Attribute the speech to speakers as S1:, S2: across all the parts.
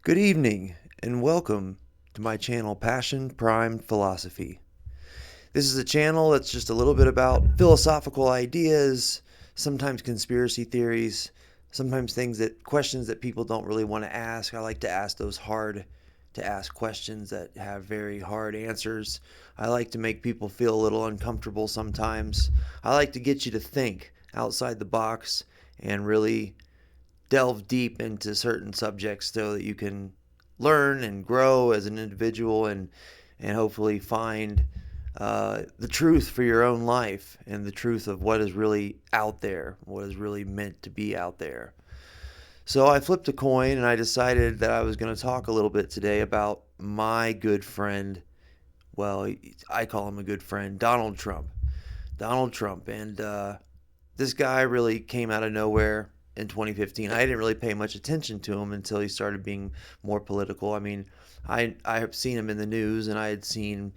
S1: Good evening, and welcome to my channel, Passion Primed Philosophy. This is a channel that's just a little bit about philosophical ideas, sometimes conspiracy theories, sometimes questions that people don't really want to ask. I like to ask those hard to ask questions that have very hard answers. I like to make people feel a little uncomfortable sometimes. I like to get you to think outside the box and really delve deep into certain subjects so that you can learn and grow as an individual and hopefully find the truth for your own life and the truth of what is really out there, what is really meant to be out there. So I flipped a coin and I decided that I was going to talk a little bit today about my good friend. Well, I call him a good friend, Donald Trump. Donald Trump. And this guy really came out of nowhere in 2015. I didn't really pay much attention to him until he started being more political. I mean, I have seen him in the news, and I had seen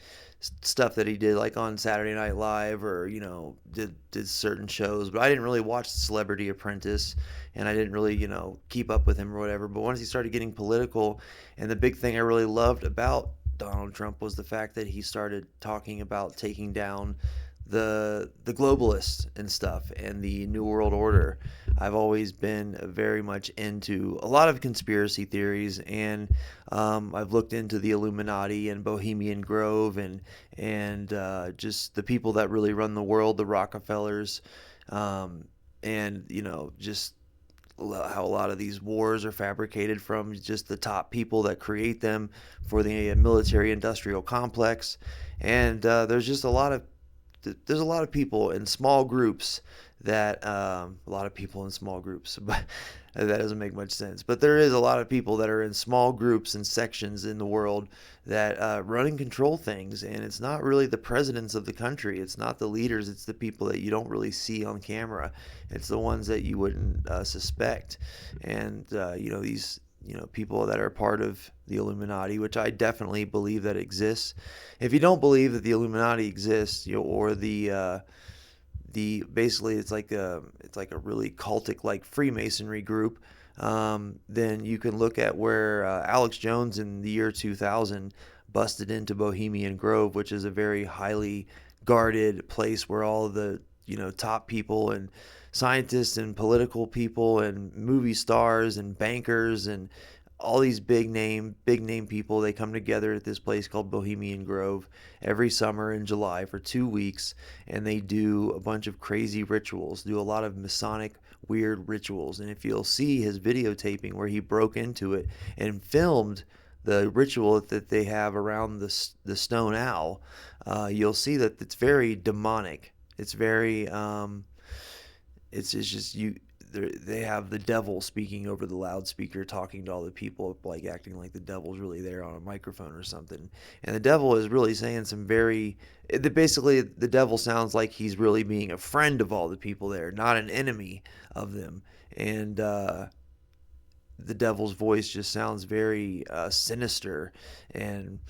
S1: stuff that he did like on Saturday Night Live, or did certain shows, but I didn't really watch Celebrity Apprentice, and I didn't really keep up with him or whatever. But once he started getting political, and the big thing I really loved about Donald Trump was the fact that he started talking about taking down the globalists and stuff and the New World Order. I've always been very much into a lot of conspiracy theories, and I've looked into the Illuminati and Bohemian Grove and just the people that really run the world, the Rockefellers, and just how a lot of these wars are fabricated from just the top people that create them for the military industrial complex. And there's a lot of people in small groups that a lot of people in small groups, but that doesn't make much sense. But there is a lot of people that are in small groups and sections in the world that run and control things, and it's not really the presidents of the country. It's not the leaders. It's the people that you don't really see on camera. It's the ones that you wouldn't suspect, and these people that are part of the Illuminati, which I definitely believe that exists. If you don't believe that the Illuminati exists, or the basically it's like a really cultic like Freemasonry group, then you can look at where Alex Jones in the year 2000 busted into Bohemian Grove, which is a very highly guarded place where all of the top people and scientists and political people and movie stars and bankers and all these big name people, they come together at this place called Bohemian Grove every summer in July for 2 weeks, and they do a bunch of crazy rituals, do a lot of Masonic weird rituals. And if you'll see his videotaping where he broke into it and filmed the ritual that they have around the stone owl, you'll see that it's very demonic. It's very it's just you. They have the devil speaking over the loudspeaker, talking to all the people, like acting like the devil's really there on a microphone or something. And the devil is really saying some basically the devil sounds like he's really being a friend of all the people there, not an enemy of them. And the devil's voice just sounds very sinister, and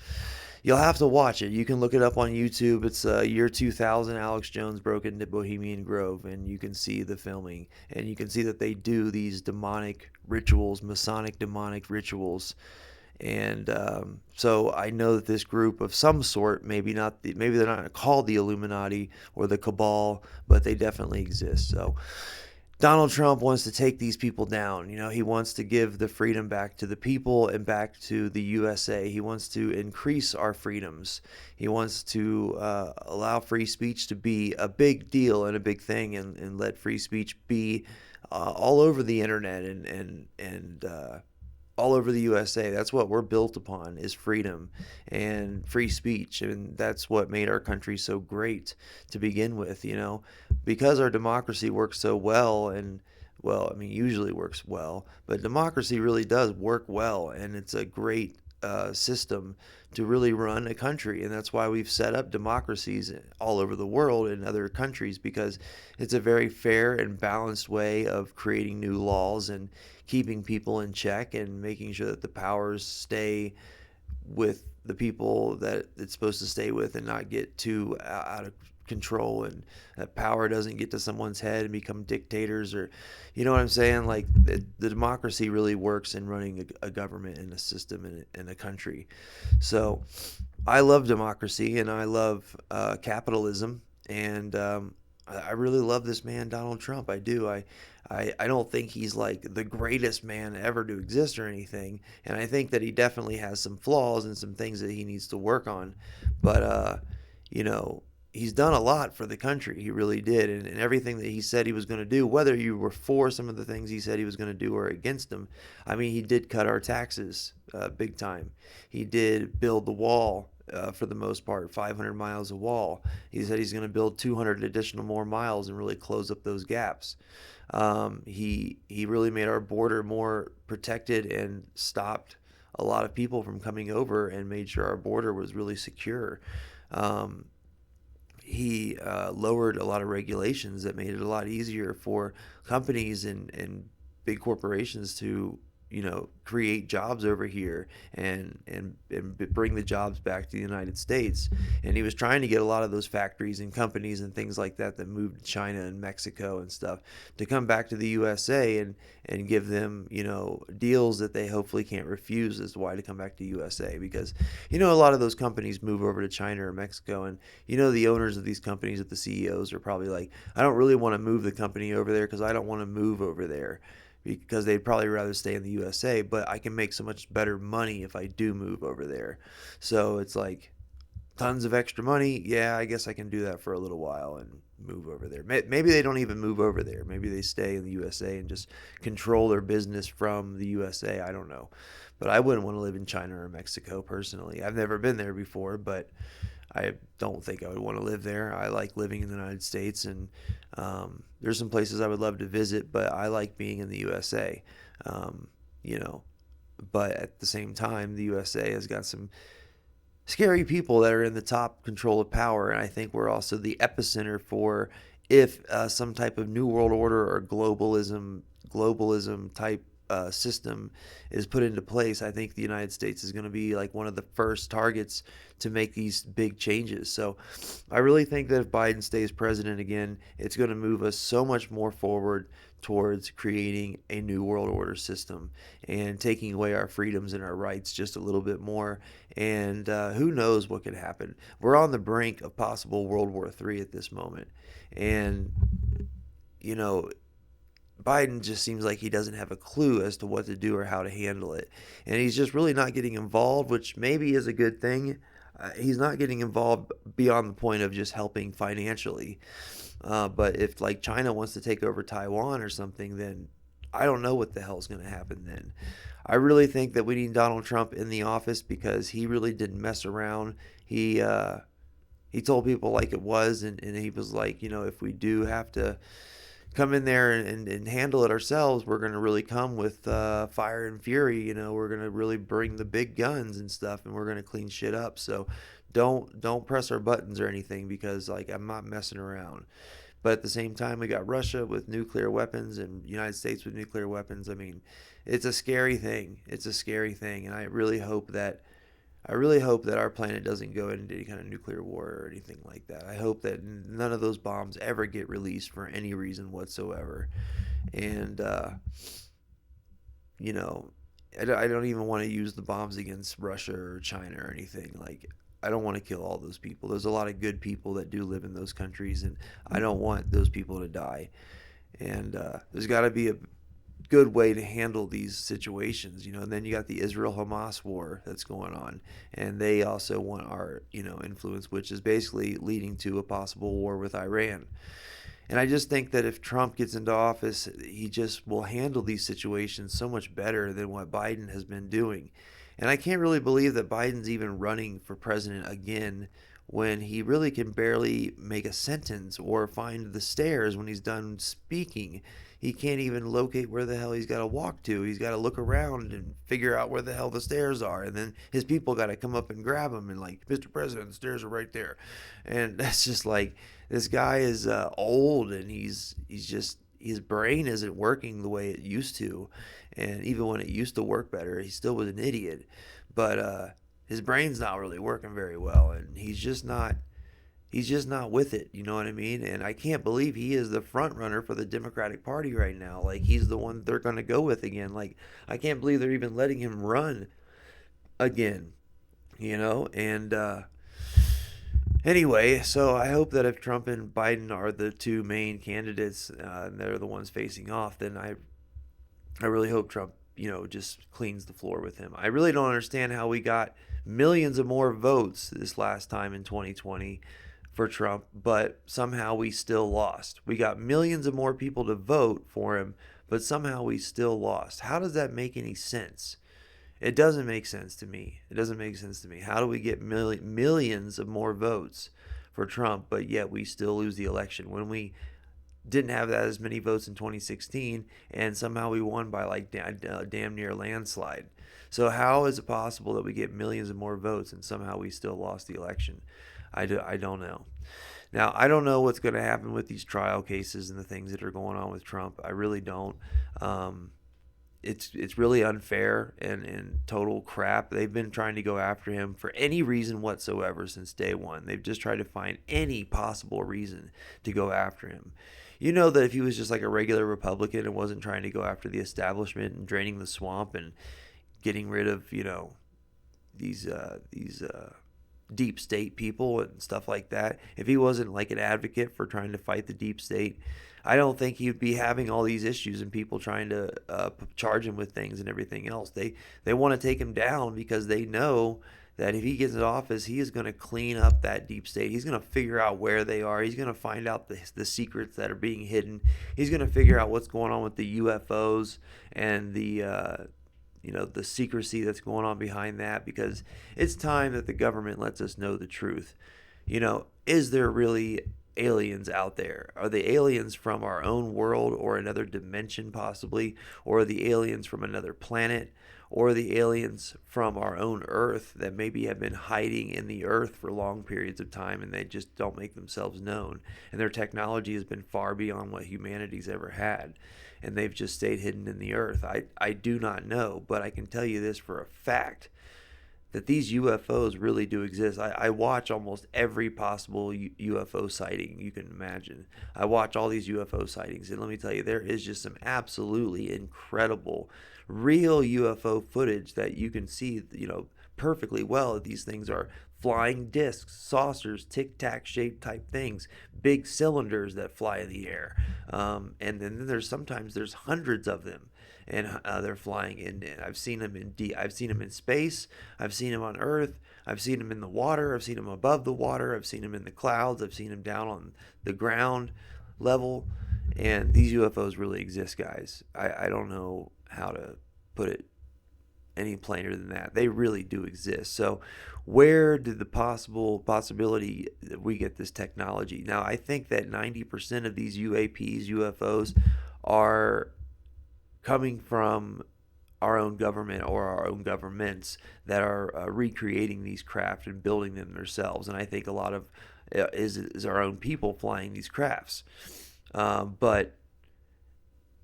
S1: you'll have to watch it. You can look it up on YouTube. It's year 2000. Alex Jones broke into Bohemian Grove, and you can see the filming, and you can see that they do these demonic rituals, Masonic demonic rituals. And so I know that this group of some sort, maybe they're not called the Illuminati or the Cabal, but they definitely exist. So Donald Trump wants to take these people down. He wants to give the freedom back to the people and back to the USA. He wants to increase our freedoms. He wants to allow free speech to be a big deal and a big thing, and let free speech be all over the internet and all over the USA. That's what we're built upon, is freedom and free speech. And that's what made our country so great to begin with, because our democracy works so well. And well, I mean, usually works well, but democracy really does work well, and it's a great system to really run a country. And that's why we've set up democracies all over the world in other countries, because it's a very fair and balanced way of creating new laws and keeping people in check and making sure that the powers stay with the people that it's supposed to stay with and not get too out of control, and that power doesn't get to someone's head and become dictators, or you know what I'm saying? Like the democracy really works in running a government and a system in a country. So I love democracy and I love capitalism, and I really love this man, Donald Trump. I do. I don't think he's like the greatest man ever to exist or anything, and I think that he definitely has some flaws and some things that he needs to work on. But you know, he's done a lot for the country. He really did, and everything that he said he was going to do, whether you were for some of the things he said he was going to do or against them. I mean, he did cut our taxes big time. He did build the wall. For the most part, 500 miles of wall. He said he's going to build 200 additional more miles and really close up those gaps. He really made our border more protected and stopped a lot of people from coming over and made sure our border was really secure. Um, he lowered a lot of regulations that made it a lot easier for companies and big corporations to, you know, create jobs over here and bring the jobs back to the United States. And he was trying to get a lot of those factories and companies and things like that that moved to China and Mexico and stuff to come back to the USA and give them, you know, deals that they hopefully can't refuse as to why to come back to USA. Because, you know, a lot of those companies move over to China or Mexico, and, you know, the owners of these companies, the CEOs, are probably like, I don't really want to move the company over there because I don't want to move over there, because they'd probably rather stay in the USA, but I can make so much better money if I do move over there. So it's like tons of extra money. Yeah, I guess I can do that for a little while and move over there. Maybe they don't even move over there. Maybe they stay in the USA and just control their business from the USA. I don't know. But I wouldn't want to live in China or Mexico personally. I've never been there before, but I don't think I would want to live there. I like living in the United States, and there's some places I would love to visit, but I like being in the USA. You know, but at the same time, the USA has got some scary people that are in the top control of power, and I think we're also the epicenter for if some type of new world order or globalism type system is put into place. I think the United States is going to be like one of the first targets to make these big changes. So I really think that if Biden stays president again, it's going to move us so much more forward towards creating a new world order system and taking away our freedoms and our rights just a little bit more. And who knows what could happen. We're on the brink of possible World War III at this moment. And, you know, Biden just seems like he doesn't have a clue as to what to do or how to handle it. And he's just really not getting involved, which maybe is a good thing. He's not getting involved beyond the point of just helping financially. But if like China wants to take over Taiwan or something, then I don't know what the hell's going to happen then. I really think that we need Donald Trump in the office because he really didn't mess around. He told people like it was, and he was like, you know, if we do have to come in there and handle it ourselves, we're going to really come with fire and fury. You know, we're going to really bring the big guns and stuff, and we're going to clean shit up. So don't press our buttons or anything, because like I'm not messing around. But at the same time, we got Russia with nuclear weapons and United States with nuclear weapons. I mean, it's a scary thing. It's a scary thing, and I really hope that our planet doesn't go into any kind of nuclear war or anything like that. I hope that none of those bombs ever get released for any reason whatsoever. And, you know, I don't even want to use the bombs against Russia or China or anything. Like, I don't want to kill all those people. There's a lot of good people that do live in those countries, and I don't want those people to die. And there's got to be a good way to handle these situations, you know. And then you got the Israel-Hamas war that's going on, and they also want our, you know, influence, which is basically leading to a possible war with Iran. And I just think that if Trump gets into office, he just will handle these situations so much better than what Biden has been doing. And I can't really believe that Biden's even running for president again when he really can barely make a sentence or find the stairs when he's done speaking. He can't even locate where the hell he's got to walk to. He's got to look around and figure out where the hell the stairs are. And then his people got to come up and grab him and like, Mr. President, the stairs are right there. And that's just like, this guy is old, and he's just, his brain isn't working the way it used to. And even when it used to work better, he still was an idiot. But his brain's not really working very well, and he's just not He's just not with it, you know what I mean? And I can't believe he is the front runner for the Democratic Party right now. Like, he's the one they're going to go with again. Like, I can't believe they're even letting him run again, you know? And anyway, so I hope that if Trump and Biden are the two main candidates, and they're the ones facing off, then I really hope Trump, just cleans the floor with him. I really don't understand how we got millions of more votes this last time in 2020 for Trump, but somehow we still lost. We got millions of more people to vote for him, but somehow we still lost. How does that make any sense? It doesn't make sense to me. It doesn't make sense to me. How do we get millions of more votes for Trump, but yet we still lose the election when we didn't have that as many votes in 2016, and somehow we won by like damn near landslide. So how is it possible that we get millions of more votes and somehow we still lost the election? I don't know. Now, I don't know what's going to happen with these trial cases and the things that are going on with Trump. I really don't. It's really unfair and total crap. They've been trying to go after him for any reason whatsoever since day one. They've just tried to find any possible reason to go after him. You know that if he was just like a regular Republican and wasn't trying to go after the establishment and draining the swamp and getting rid of, these deep state people and stuff like that, if he wasn't like an advocate for trying to fight the deep state, I don't think he'd be having all these issues and people trying to charge him with things and everything else. They want to take him down because they know that if he gets in office, he is going to clean up that deep state. He's going to figure out where they are. He's going to find out the secrets that are being hidden. He's going to figure out what's going on with the UFOs and the secrecy that's going on behind that, because it's time that the government lets us know the truth. Is there really aliens out there? Are the aliens from our own world or another dimension possibly? Or are the aliens from another planet? Or are the aliens from our own Earth that maybe have been hiding in the Earth for long periods of time and they just don't make themselves known? And their technology has been far beyond what humanity's ever had. And they've just stayed hidden in the Earth. I do not know, but I can tell you this for a fact, that these UFOs really do exist. I watch almost every possible UFO sighting you can imagine. I watch all these UFO sightings, and let me tell you, there is just some absolutely incredible, real UFO footage that you can see, perfectly well. These things are flying discs, saucers, tic-tac shaped type things, big cylinders that fly in the air. And then there's hundreds of them, and they're flying in. I've seen them I've seen them in space. I've seen them on Earth. I've seen them in the water. I've seen them above the water. I've seen them in the clouds. I've seen them down on the ground level. And these UFOs really exist, guys. I don't know how to put it any plainer than that. They really do exist. So where did the possibility that we get this technology? Now, I think that 90% of these UAPs, UFOs, are coming from our own government or our own governments that are recreating these craft and building them themselves. And I think a lot of is our own people flying these crafts. But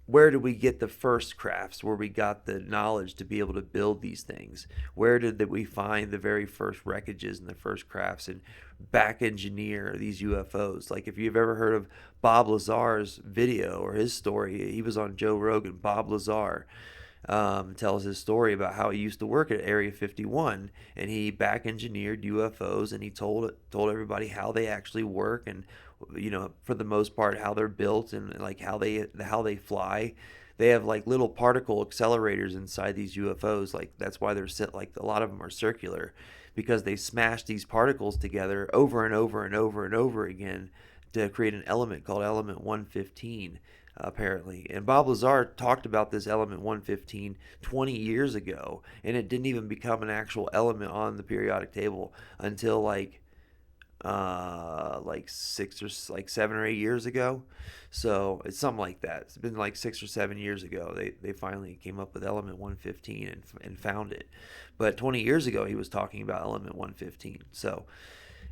S1: where did we get the first crafts where we got the knowledge to be able to build these things? Where did we find the very first wreckages and the first crafts and back engineer these UFOs? Like, if you've ever heard of Bob Lazar's video or his story, he was on Joe Rogan. Bob Lazar tells his story about how he used to work at Area 51 and he back engineered UFOs, and he told everybody how they actually work and, for the most part, how they're built and like how they fly. They have like little particle accelerators inside these UFOs. Like, that's why they're like a lot of them are circular, because they smash these particles together over and over and over and over again to create an element called element 115. Apparently. And Bob Lazar talked about this element 115 20 years ago, and it didn't even become an actual element on the periodic table until like 7 or 8 years ago. So it's something like that. It's been like 6 or 7 years ago they finally came up with element 115 and found it. But 20 years ago he was talking about element 115. So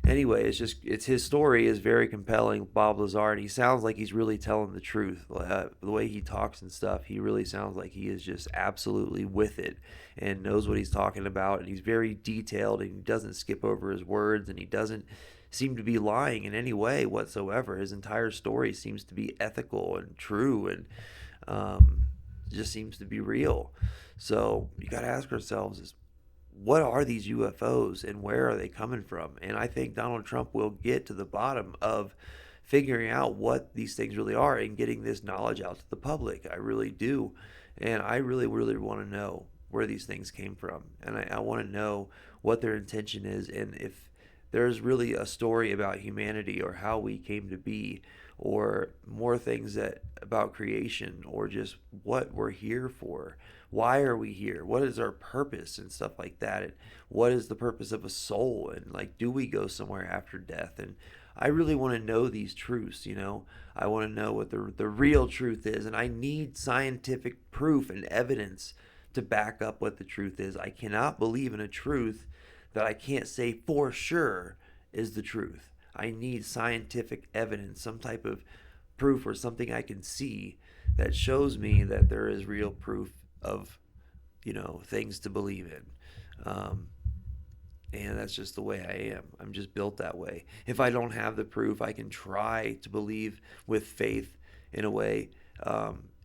S1: anyway, it's his story is very compelling, Bob Lazar, and he sounds like he's really telling the truth. The way he talks and stuff, he really sounds like he is just absolutely with it and knows what he's talking about, and he's very detailed, and he doesn't skip over his words, and he doesn't seem to be lying in any way whatsoever. His entire story seems to be ethical and true, and um, just seems to be real. So you got to ask ourselves: is what are these UFOs and where are they coming from? And I think Donald Trump will get to the bottom of figuring out what these things really are and getting this knowledge out to the public. I really do. And I really, really want to know where these things came from. And I want to know what their intention is and if there's really a story about humanity or how we came to be or more things that about creation or just what we're here for. Why are we here? What is our purpose and stuff like that? And what is the purpose of a soul? And like, do we go somewhere after death? And I really want to know these truths. I want to know what the real truth is. And I need scientific proof and evidence to back up what the truth is. I cannot believe in a truth that I can't say for sure is the truth. I need scientific evidence, some type of proof or something I can see that shows me that there is real proof of, things to believe in. And that's just the way I am. I'm just built that way. If I don't have the proof, I can try to believe with faith in a way,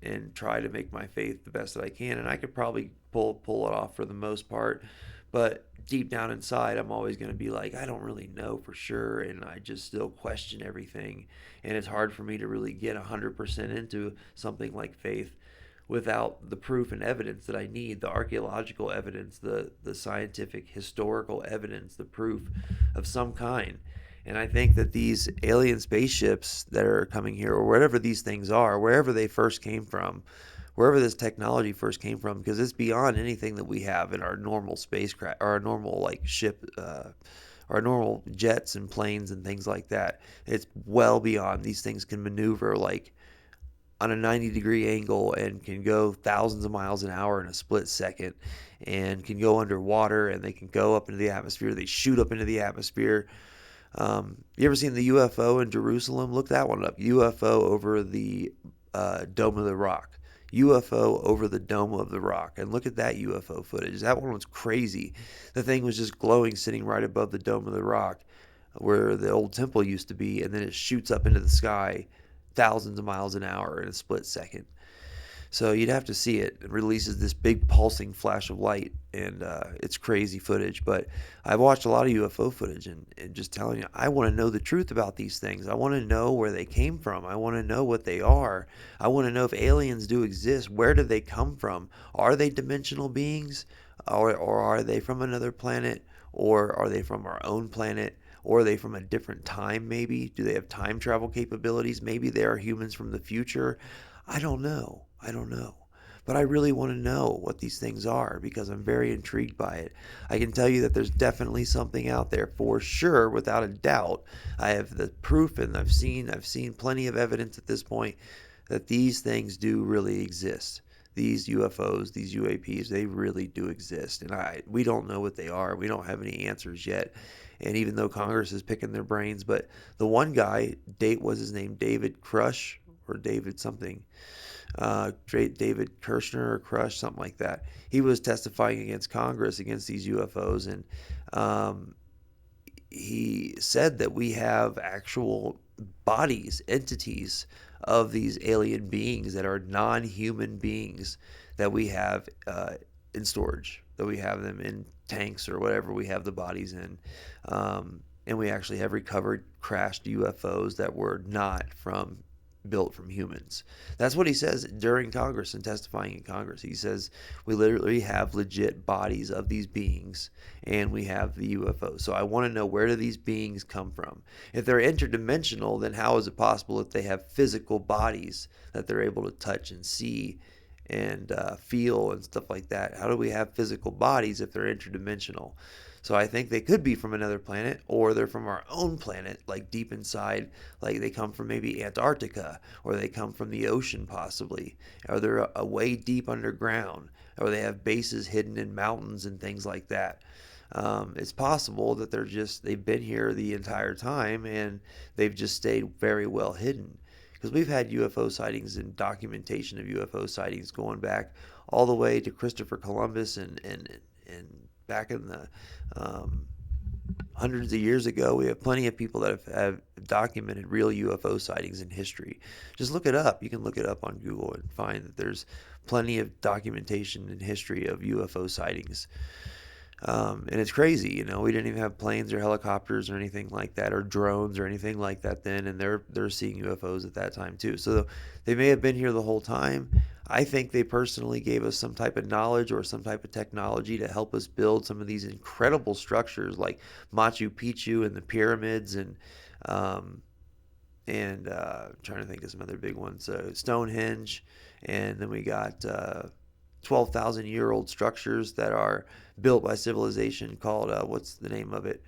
S1: and try to make my faith the best that I can. And I could probably pull it off for the most part. But deep down inside, I'm always going to be like, I don't really know for sure. And I just still question everything. And it's hard for me to really get 100% into something like faith without the proof and evidence that I need, the archaeological evidence, the scientific, historical evidence, the proof of some kind. And I think that these alien spaceships that are coming here, or whatever these things are, wherever they first came from, wherever this technology first came from, because it's beyond anything that we have in our normal spacecraft, or our normal like ship, our normal jets and planes and things like that. It's well beyond. These things can maneuver like on a 90-degree angle and can go thousands of miles an hour in a split second and can go underwater and they can go up into the atmosphere. They shoot up into the atmosphere. You ever seen the UFO in Jerusalem? Look that one up. UFO over the Dome of the Rock. UFO over the Dome of the Rock. And look at that UFO footage. That one was crazy. The thing was just glowing sitting right above the Dome of the Rock where the old temple used to be, and then it shoots up into the sky thousands of miles an hour in a split second. So you'd have to see it. It releases this big pulsing flash of light, and it's crazy footage. But I've watched a lot of UFO footage, and just telling you, I want to know the truth about these things. I want to know where they came from. I want to know what they are. I want to know if aliens do exist. Where do they come from? Are they dimensional beings, or are they from another planet, or are they from our own planet? Or are they from a different time, maybe? Do they have time travel capabilities? Maybe they are humans from the future. I don't know. But I really want to know what these things are because I'm very intrigued by it. I can tell you that there's definitely something out there for sure, without a doubt. I have the proof, and I've seen plenty of evidence at this point that these things do really exist. These UFOs, these UAPs, they really do exist. And we don't know what they are. We don't have any answers yet. And even though Congress is picking their brains, but the one guy, was his name David Crush or David something, David Kirshner or Crush, something like that. He was testifying against Congress against these UFOs, and he said that we have actual bodies, entities of these alien beings that are non-human beings that we have in storage, that we have them in tanks or whatever we have the bodies in. And we actually have recovered crashed UFOs that were not built from humans. That's what he says during Congress and testifying in Congress. He says we literally have legit bodies of these beings, and we have the UFOs. So I want to know, where do these beings come from? If they're interdimensional, then how is it possible that they have physical bodies that they're able to touch and see and feel and stuff like that? How do we have physical bodies if they're interdimensional? So I think they could be from another planet, or they're from our own planet, like deep inside, like they come from maybe Antarctica, or they come from the ocean possibly, or they're way deep underground, or they have bases hidden in mountains and things like that. It's possible that they've been here the entire time and they've just stayed very well hidden. Because we've had UFO sightings and documentation of UFO sightings going back all the way to Christopher Columbus and back in the hundreds of years ago. We have plenty of people that have documented real UFO sightings in history. Just look it up. You can look it up on Google and find that there's plenty of documentation in history of UFO sightings. And it's crazy, you know, we didn't even have planes or helicopters or anything like that, or drones or anything like that then, and they're seeing UFOs at that time too. So they may have been here the whole time. I think they personally gave us some type of knowledge or some type of technology to help us build some of these incredible structures like Machu Picchu and the pyramids, and trying to think of some other big ones, Stonehenge, and then we got 12,000-year-old structures that are built by civilization called, what's the name of it?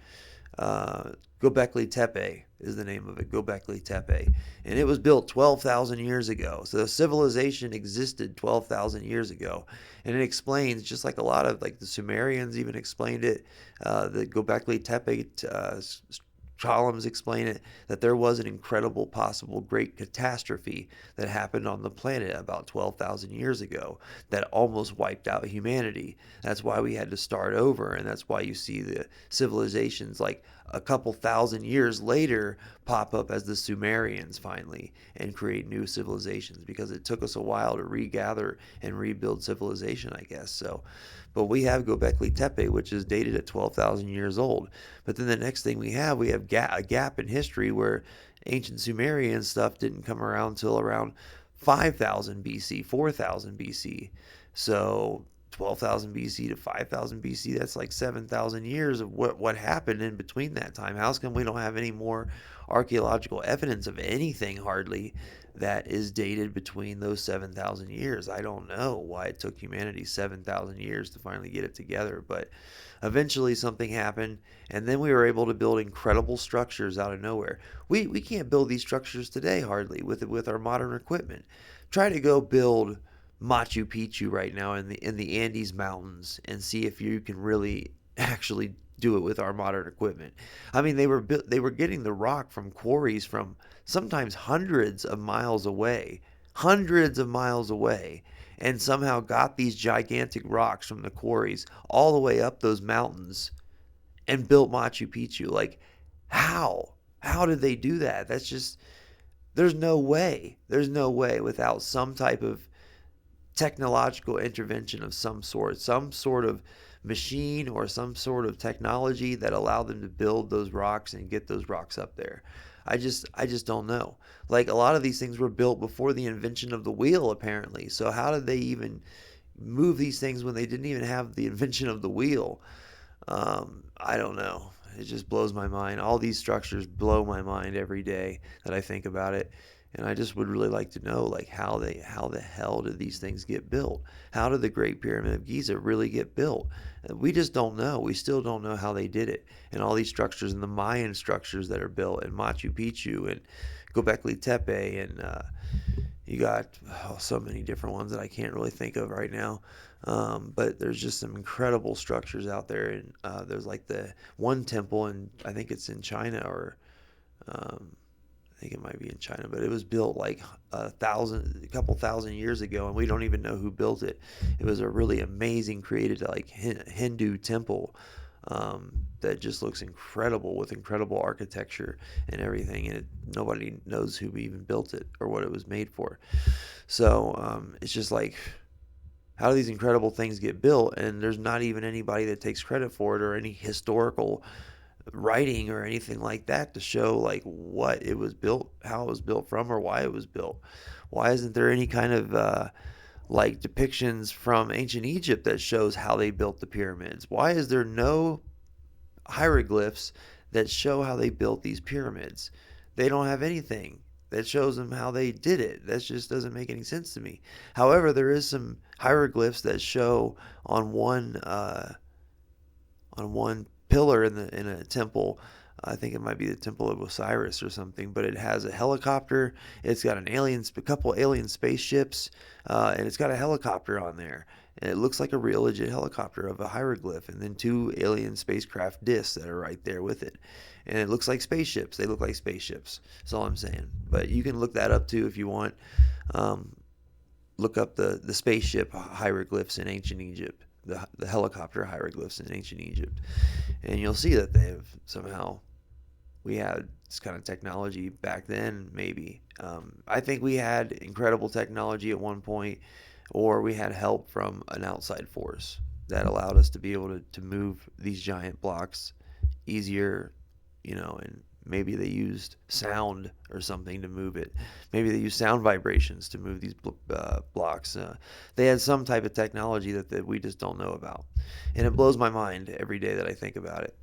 S1: Göbekli Tepe is the name of it, Göbekli Tepe. And it was built 12,000 years ago. So the civilization existed 12,000 years ago. And it explains, just like a lot of, like the Sumerians even explained it, the Göbekli Tepe columns explain it, that there was an incredible possible great catastrophe that happened on the planet about 12,000 years ago that almost wiped out humanity. That's why we had to start over, and that's why you see the civilizations like a couple thousand years later pop up as the Sumerians finally and create new civilizations, because it took us a while to regather and rebuild civilization, I guess. So, but we have Göbekli Tepe, which is dated at 12,000 years old. But then the next thing we have a gap in history where ancient Sumerian stuff didn't come around until around 5,000 BC, 4,000 BC. So 12,000 BC to 5,000 BC, that's like 7,000 years of what happened in between that time. How come we don't have any more archaeological evidence of anything hardly that is dated between those 7,000 years? I don't know why it took humanity 7,000 years to finally get it together, but eventually something happened, and then we were able to build incredible structures out of nowhere. We can't build these structures today hardly with our modern equipment. Try to go build Machu Picchu right now in the Andes Mountains and see if you can really actually do it with our modern equipment. I mean, they were getting the rock from quarries from sometimes hundreds of miles away, and somehow got these gigantic rocks from the quarries all the way up those mountains and built Machu Picchu. Like, how did they do that? That's just, there's no way without some type of technological intervention of some sort of machine or some sort of technology that allowed them to build those rocks and get those rocks up there. I just don't know. Like, a lot of these things were built before the invention of the wheel, apparently. So how did they even move these things when they didn't even have the invention of the wheel? I don't know. It just blows my mind. All these structures blow my mind every day that I think about it. And I just would really like to know, like, how the hell did these things get built? How did the Great Pyramid of Giza really get built? We just don't know. We still don't know how they did it. And all these structures, and the Mayan structures that are built, and Machu Picchu, and Göbekli Tepe, and you got so many different ones that I can't really think of right now. But there's just some incredible structures out there. And there's like the one temple, and I think it's in China, or I think it might be in China, but it was built like a couple thousand years ago, and we don't even know who built it. It was a really amazing, created like Hindu temple that just looks incredible, with incredible architecture and everything, and nobody knows who even built it or what it was made for. So it's just like, how do these incredible things get built, and there's not even anybody that takes credit for it, or any historical writing or anything like that to show like what it was built, how it was built from, or why it was built? Why isn't there any kind of like depictions from ancient Egypt that shows how they built the pyramids? Why is there no hieroglyphs that show how they built these pyramids? They don't have anything that shows them how they did it. That just doesn't make any sense to me. However, there is some hieroglyphs that show on one pillar in a temple. I think it might be the Temple of Osiris or something, but it has a helicopter. It's got a couple alien spaceships, and it's got a helicopter on there. And it looks like a real legit helicopter of a hieroglyph, and then two alien spacecraft discs that are right there with it. And it looks like spaceships. They look like spaceships. That's all I'm saying. But you can look that up too if you want. Look up the spaceship hieroglyphs in ancient Egypt. the helicopter hieroglyphs in ancient Egypt, and you'll see that they have somehow we had this kind of technology back then. Maybe I think we had incredible technology at one point, or we had help from an outside force that allowed us to be able to move these giant blocks easier, and maybe they used sound or something to move it. Maybe they used sound vibrations to move these blocks. They had some type of technology that we just don't know about. And it blows my mind every day that I think about it.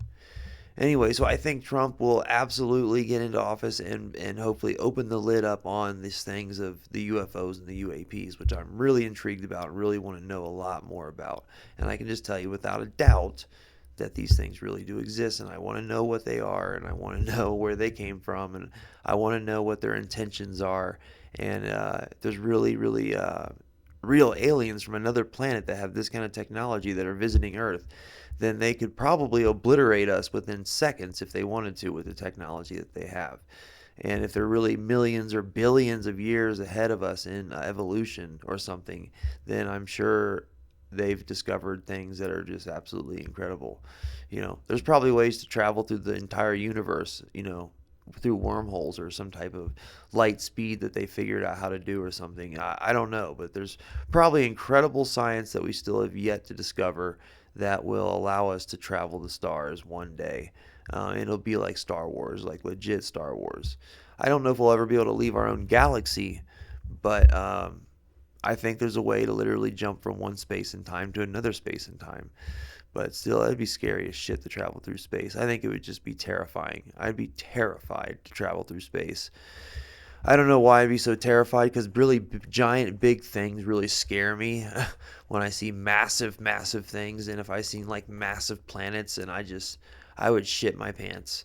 S1: Anyway, so I think Trump will absolutely get into office and hopefully open the lid up on these things of the UFOs and the UAPs, which I'm really intrigued about and really want to know a lot more about. And I can just tell you without a doubt that these things really do exist, and I want to know what they are, and I want to know where they came from, and I want to know what their intentions are. And there's really, really real aliens from another planet that have this kind of technology that are visiting Earth, then they could probably obliterate us within seconds if they wanted to with the technology that they have. And if they're really millions or billions of years ahead of us in evolution or something, then I'm sure they've discovered things that are just absolutely incredible. There's probably ways to travel through the entire universe, through wormholes or some type of light speed that they figured out how to do or something. I don't know, but there's probably incredible science that we still have yet to discover that will allow us to travel the stars one day. And it'll be like Star Wars, like legit Star Wars. I don't know if we'll ever be able to leave our own galaxy, but I think there's a way to literally jump from one space and time to another space and time. But still, it'd be scary as shit to travel through space. I think it would just be terrifying. I'd be terrified to travel through space. I don't know why I'd be so terrified, because really giant, big things really scare me when I see massive, massive things. And if I seen like massive planets, and I would shit my pants.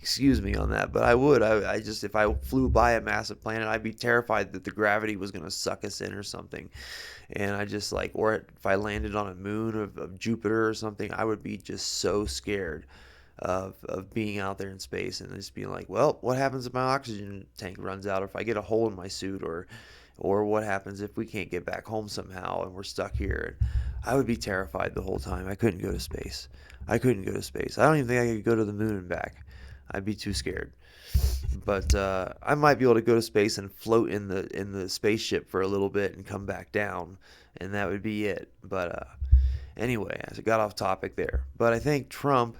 S1: Excuse me on that, but I would. I just, if I flew by a massive planet, I'd be terrified that the gravity was going to suck us in or something. And I just like, or if I landed on a moon of Jupiter or something, I would be just so scared of being out there in space and just being like, well, what happens if my oxygen tank runs out, or if I get a hole in my suit, or what happens if we can't get back home somehow and we're stuck here. I would be terrified the whole time. I couldn't go to space. I don't even think I could go to the moon and back. I'd be too scared. But I might be able to go to space and float in the spaceship for a little bit and come back down, and that would be it. But anyway, I got off topic there. But I think Trump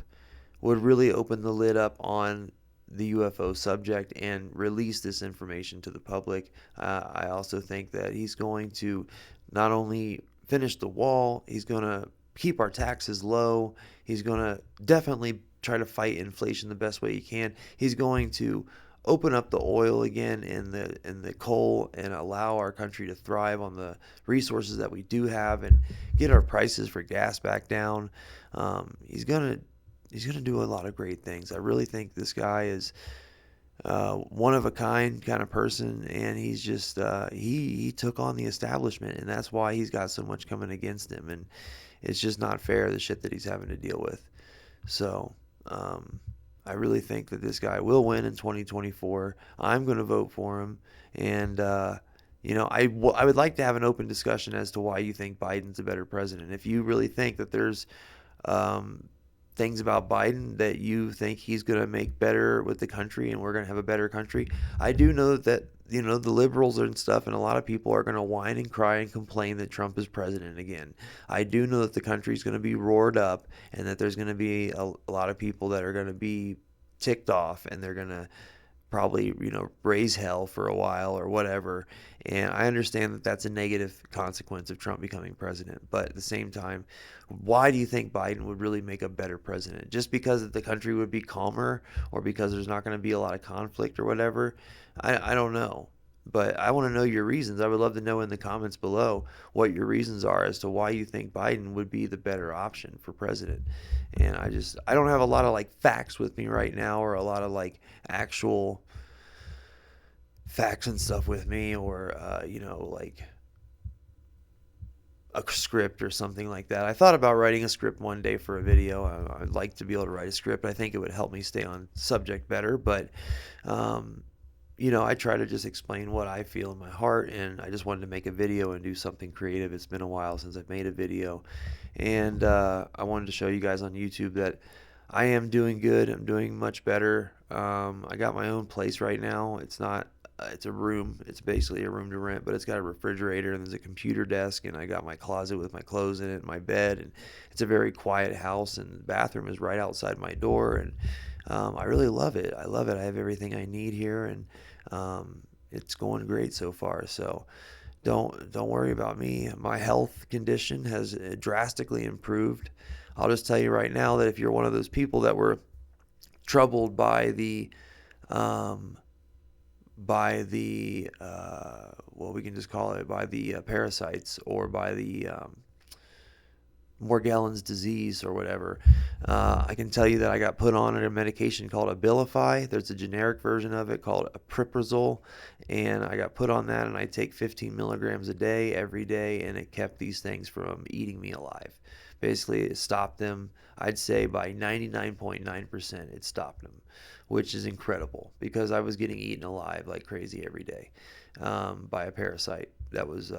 S1: would really open the lid up on the UFO subject and release this information to the public. I also think that he's going to not only finish the wall, he's going to keep our taxes low. He's going to definitely try to fight inflation the best way he can. He's going to open up the oil again and the coal and allow our country to thrive on the resources that we do have and get our prices for gas back down. He's gonna do a lot of great things. I really think this guy is one of a kind of person, and he's just he took on the establishment, and that's why he's got so much coming against him, and it's just not fair, the shit that he's having to deal with. So I really think that this guy will win in 2024. I'm going to vote for him, and I would like to have an open discussion as to why you think Biden's a better president. If you really think that there's things about Biden that you think he's going to make better with the country and we're going to have a better country. I do know that, the liberals and stuff and a lot of people are going to whine and cry and complain that Trump is president again. I do know that the country's going to be roared up and that there's going to be a lot of people that are going to be ticked off, and they're going to probably, raise hell for a while or whatever. And I understand that that's a negative consequence of Trump becoming president. But at the same time, why do you think Biden would really make a better president? Just because the country would be calmer, or because there's not going to be a lot of conflict or whatever? I don't know. But I want to know your reasons. I would love to know in the comments below what your reasons are as to why you think Biden would be the better option for president. And I don't have a lot of facts with me right now, or a lot of actual facts and stuff with me, or a script or something like that. I thought about writing a script one day for a video. I'd like to be able to write a script. I think it would help me stay on subject better, but I try to just explain what I feel in my heart, and I just wanted to make a video and do something creative. It's been a while since I've made a video, and I wanted to show you guys on YouTube that I am doing good. I'm doing much better. I got my own place right now. It's not, it's a room. It's basically a room to rent, but it's got a refrigerator and there's a computer desk, and I got my closet with my clothes in it, and my bed, and it's a very quiet house, and the bathroom is right outside my door, and I really love it. I love it. I have everything I need here, and it's going great so far. So don't worry about me. My health condition has drastically improved. I'll just tell you right now that if you're one of those people that were troubled by the um, well, we can just call it by the parasites, or by the Morgellons disease or whatever. I can tell you that I got put on a medication called Abilify. There's a generic version of it called Apriprazole, and I got put on that, and I take 15 milligrams a day every day, and it kept these things from eating me alive. Basically, it stopped them. I'd say by 99.9%, it stopped them, which is incredible because I was getting eaten alive like crazy every day by a parasite that was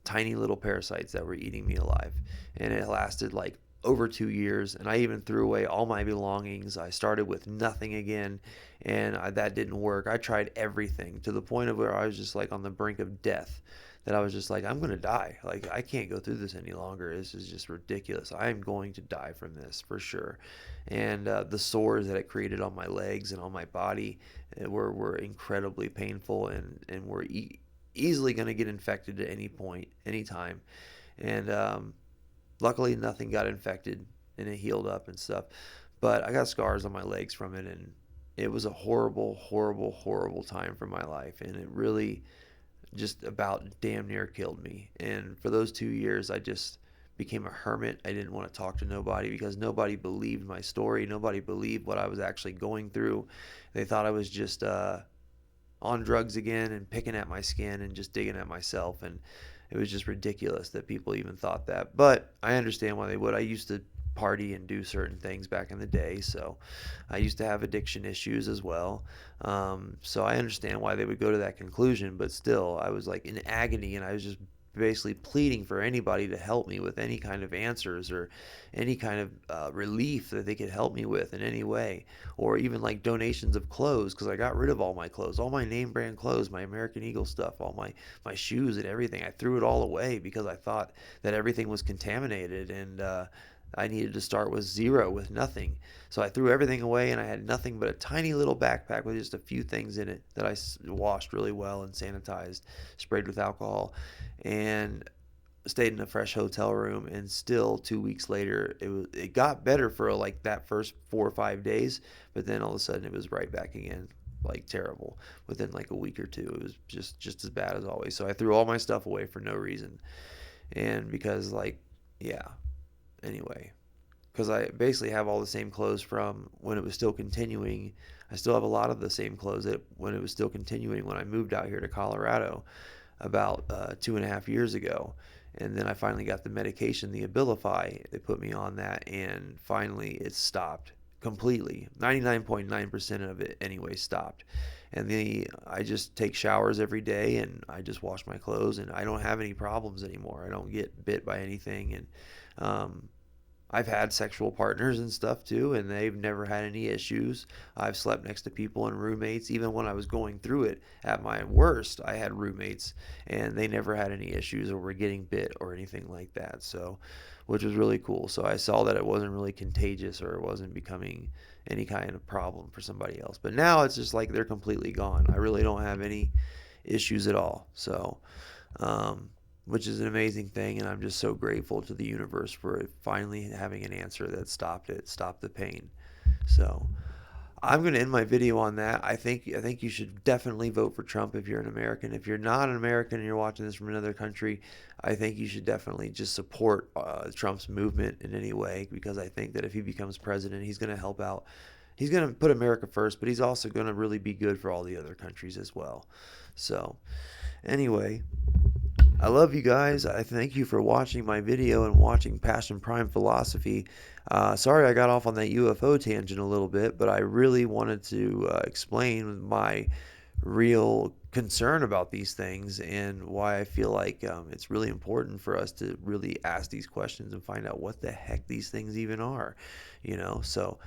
S1: tiny little parasites that were eating me alive. And it lasted like over 2 years, and I even threw away all my belongings. I started with nothing again, and that didn't work. I tried everything to the point of where I was just like on the brink of death, that I was just like, I'm going to die. Like, I can't go through this any longer. This is just ridiculous. I am going to die from this for sure. And the sores that it created on my legs and on my body were incredibly painful, and were easily going to get infected at any point, anytime. And luckily, nothing got infected, and it healed up and stuff. But I got scars on my legs from it, and it was a horrible, horrible, horrible time for my life. And it really just about damn near killed me. And for those 2 years, I just became a hermit. I didn't want to talk to nobody because nobody believed my story. Nobody believed what I was actually going through. They thought I was just on drugs again and picking at my skin and just digging at myself. And it was just ridiculous that people even thought that. But I understand why they would. I used to party and do certain things back in the day, so I used to have addiction issues as well. So I understand why they would go to that conclusion, but still, I was like in agony, and I was just basically pleading for anybody to help me with any kind of answers, or any kind of relief that they could help me with in any way, or even like donations of clothes, because I got rid of all my clothes, all my name brand clothes, my American Eagle stuff, all my shoes and everything. I threw it all away because I thought that everything was contaminated, and I needed to start with zero, with nothing. So I threw everything away, and I had nothing but a tiny little backpack with just a few things in it that I washed really well and sanitized, sprayed with alcohol, and stayed in a fresh hotel room. And still 2 weeks later, it got better for like that first 4 or 5 days, but then all of a sudden it was right back again, like terrible. Within like a week or two, it was just as bad as always. So I threw all my stuff away for no reason, and because like, yeah, anyway, because I basically have all the same clothes from when it was still continuing. I still have a lot of the same clothes that when it was still continuing when I moved out here to Colorado about 2.5 years ago. And then I finally got the medication, the Abilify. They put me on that, and finally it stopped completely. 99.9% of it anyway stopped. And I just take showers every day, and I just wash my clothes, and I don't have any problems anymore. I don't get bit by anything. And I've had sexual partners and stuff too, and they've never had any issues. I've slept next to people and roommates. Even when I was going through it at my worst, I had roommates, and they never had any issues or were getting bit or anything like that. So, which was really cool. So I saw that it wasn't really contagious, or it wasn't becoming any kind of problem for somebody else. But now it's just like they're completely gone. I really don't have any issues at all. So, which is an amazing thing, and I'm just so grateful to the universe for it finally having an answer that stopped the pain. So I'm going to end my video on that. I think you should definitely vote for Trump if you're an American. If you're not an American and you're watching this from another country, I think you should definitely just support Trump's movement in any way, because I think that if he becomes president, he's going to help out. He's going to put America first, but he's also going to really be good for all the other countries as well. So anyway, I love you guys. I thank you for watching my video and watching Passion Prime Philosophy. Sorry I got off on that UFO tangent a little bit, but I really wanted to explain my real concern about these things, and why I feel like it's really important for us to really ask these questions and find out what the heck these things even are, you know. So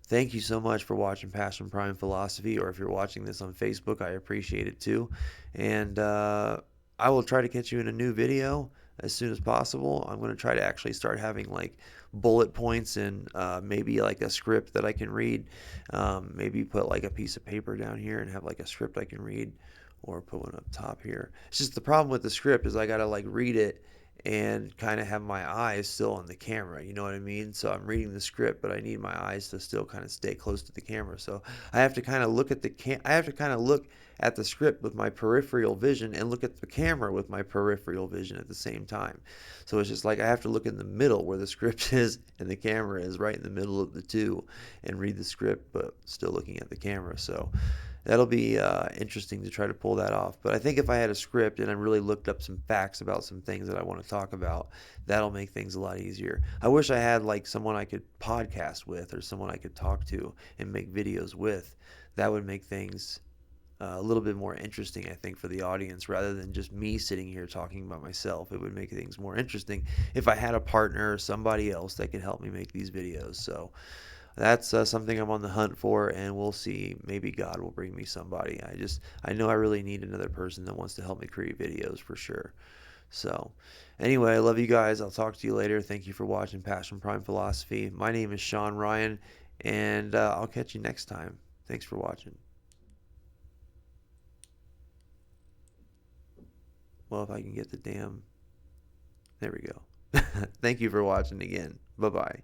S1: thank you so much for watching Passion Prime Philosophy, or if you're watching this on Facebook, I appreciate it too. And I will try to catch you in a new video as soon as possible. I'm going to try to actually start having like bullet points and maybe like a script that I can read. Maybe put like a piece of paper down here and have like a script I can read, or put one up top here. It's just the problem with the script is I got to like read it and kind of have my eyes still on the camera, you know what I mean? So I'm reading the script, but I need my eyes to still kind of stay close to the camera. So I have to kind of look at I have to kind of look at the script with my peripheral vision and look at the camera with my peripheral vision at the same time. So it's just like I have to look in the middle where the script is and the camera is, right in the middle of the two, and read the script but still looking at the camera. So that'll be interesting to try to pull that off. But I think if I had a script and I really looked up some facts about some things that I want to talk about, that'll make things a lot easier. I wish I had like someone I could podcast with, or someone I could talk to and make videos with. That would make things a little bit more interesting, I think, for the audience, rather than just me sitting here talking about myself. It would make things more interesting if I had a partner or somebody else that could help me make these videos. So that's something I'm on the hunt for, and we'll see. Maybe God will bring me somebody. I know I really need another person that wants to help me create videos for sure. So anyway, I love you guys. I'll talk to you later. Thank you for watching Passion Prime Philosophy. My name is Sean Ryan, and I'll catch you next time. Thanks for watching. Well, if I can get the damn... There we go. Thank you for watching again. Bye-bye.